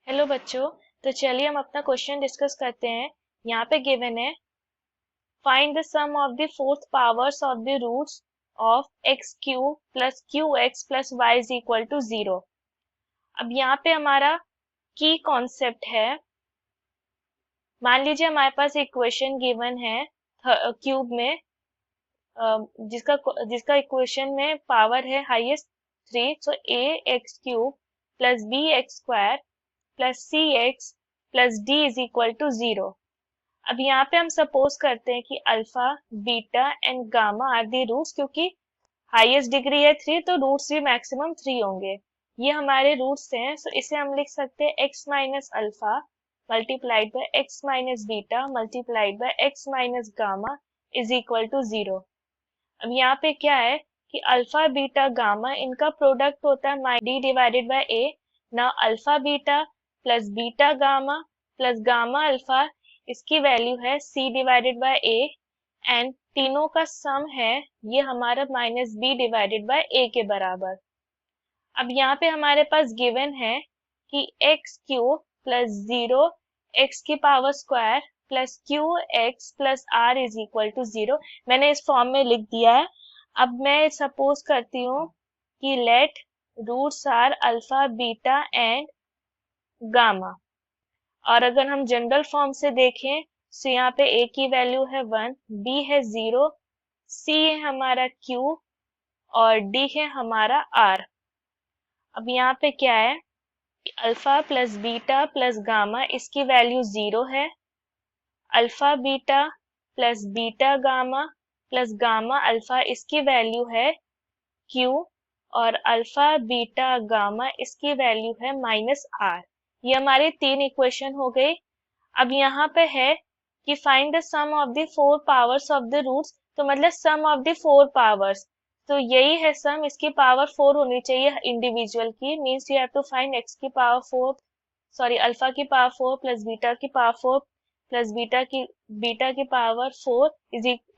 Hello बच्चों। तो चलिए हम अपना क्वेश्चन डिस्कस करते हैं। यहाँ पे गिवन है find the sum of the fourth powers of the roots of X cube plus Q X plus Y is equal to 0। अब यहाँ पे हमारा की कॉन्सेप्ट है। मान लीजिए हमारे पास एक क्वेश्चन गिवन है क्यूब में, जिसका जिसका इक्वेशन में पावर है highest 3। So A X cube plus B X square plus C X plus D is equal to 0। अब यहाँ पे हम सपोज करते हैं कि alpha beta and gamma are the roots, क्योंकि हाईएस्ट डिग्री है 3 तो रूट्स भी मैक्सिमम 3 होंगे। ये हमारे रूट्स हैं। सो इसे हम लिख सकते हैं X minus alpha multiplied by X minus beta multiplied by X minus gamma is equal to 0। अब यहाँ पे क्या है कि अल्फा बीटा गामा इनका प्रोडक्ट होता है डी डिवाइडेड बाय ए। ना alpha beta plus beta gamma plus gamma alpha, इसकी वैल्यू है C divided by A, and तीनों का सम है ये हमारा minus B divided by A के बराबर। अब यहाँ पे हमारे पास गिवन है कि एक्स क्यूब प्लस 0 एक्स की power square plus Q X plus R is equal to 0। मैंने इस फॉर्म में लिख दिया है। अब मैं सपोज करती हूँ कि let roots are alpha beta and gamma, और अगर हम जनरल फॉर्म से देखें तो यहाँ पे a की वैल्यू है 1, b है 0, c है हमारा q और d है हमारा r। अब यहाँ पे क्या है कि alpha plus beta plus gamma इसकी वैल्यू 0 है। Alpha beta plus beta gamma plus gamma alpha इसकी वैल्यू है q, और अल्फा बीटा गामा इसकी वैल्यू है माइनस r। ये हमारी 3 इक्वेशन हो गई। अब यहाँ पे है कि find the sum of the 4 powers of the roots, तो मतलब सम ऑफ द 4 पावर्स, तो यही है सम। इसकी पावर 4 होनी चाहिए इंडिविजुअल की। Means you have to find X की पावर 4, सॉरी अल्फा की पावर 4 प्लस बीटा की पावर 4 प्लस बीटा की power 4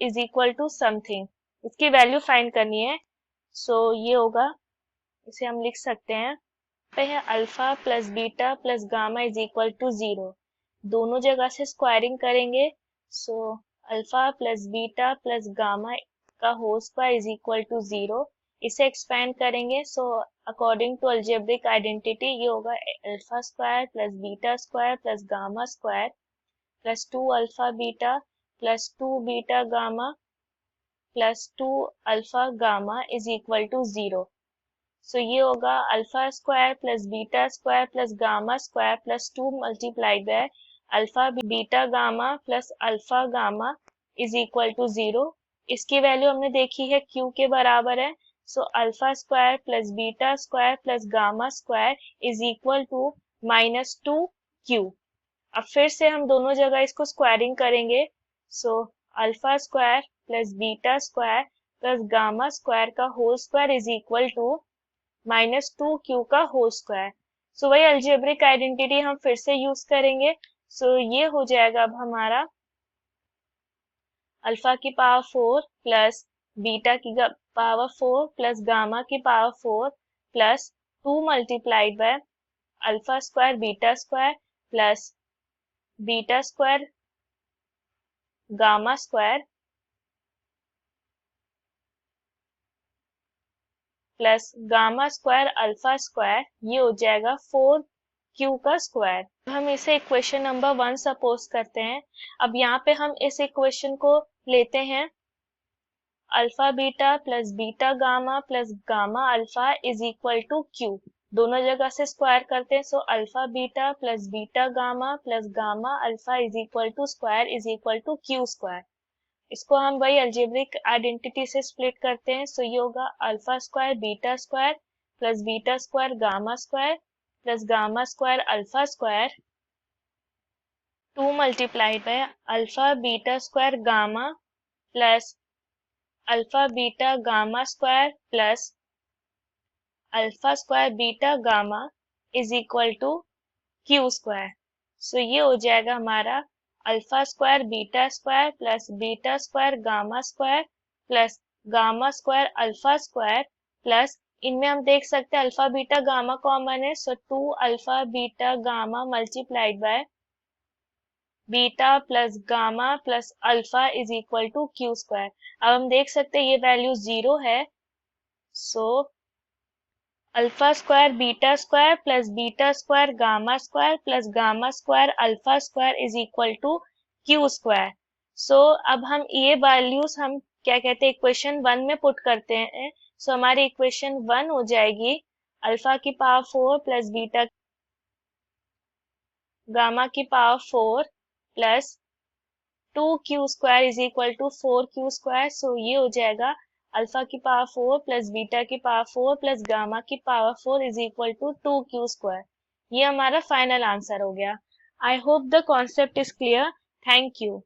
is equal to something. इसकी वैल्यू फाइंड करनी है। सो ये होगा, इसे हम लिख सकते हैं पे है alpha plus beta plus gamma is equal to 0। दोनों जगह से स्क्वायरिंग करेंगे। So alpha plus beta plus gamma का whole square is equal to 0। इसे एक्सपेंड करेंगे। So according to algebraic identity ये होगा alpha square plus beta square plus gamma square plus 2 alpha beta plus 2 beta gamma plus 2 alpha gamma is equal to 0। So ये होगा alpha square plus beta square plus gamma square plus 2 multiplied by alpha beta gamma plus alpha gamma is equal to 0। इसकी value हमने देखी है q के बराबर है। So alpha square plus beta square plus gamma square is equal to minus 2q। अब फिर से हम दोनों जगह इसको स्क्वायरिंग करेंगे। So alpha square plus beta square plus gamma square का whole square is equal to minus 2q का होल स्क्वायर। सो वही अलजेब्रिक आइडेंटिटी हम फिर से यूज करेंगे। सो ये हो जाएगा अब हमारा अल्फा की पावर 4 प्लस बीटा की पावर 4 प्लस गामा की power 4 plus 2 multiplied by alpha square beta square plus beta square gamma square plus gamma square alpha square, ये हो जाएगा 4q का स्क्वायर। हम इसे इक्वेशन नंबर 1 सपोज करते हैं। अब यहाँ पे हम इस इक्वेशन को लेते हैं alpha beta plus beta gamma plus gamma alpha is equal to q। दोनों जगह से स्क्वायर करते हैं। So alpha beta plus beta gamma plus gamma alpha is equal to square is equal to q square. इसको हम वही algebraic identity से split करते हैं। सो ये होगा alpha square beta square gamma square plus gamma square alpha square 2 multiplied by alpha beta square gamma plus alpha beta gamma square plus alpha square beta gamma is equal to q square. So ये हो जाएगा हमारा alpha square plus beta square gamma square plus gamma square alpha square plus इनमें हम देख सकते हैं alpha beta gamma common है, so 2 alpha beta gamma multiplied by beta plus gamma plus alpha is equal to Q square. अब हम देख सकते हैं ये वैल्यू 0 है, so alpha square beta square gamma square alpha square is equal to Q square. So अब हम ये वैल्यूज हम क्या कहते हैं इक्वेशन 1 में पुट करते हैं, सो हमारी इक्वेशन 1 हो जाएगी अल्फा की पावर 4 प्लस बीटा गामा की power 4 plus 2q square is equal to 4q square. So ये हो जाएगा अल्फा की पावर 4 प्लस बीटा की पावर 4 प्लस गामा की power 4 is equal to 2q square. ये हमारा फाइनल आंसर हो गया। I hope the concept is clear. Thank you.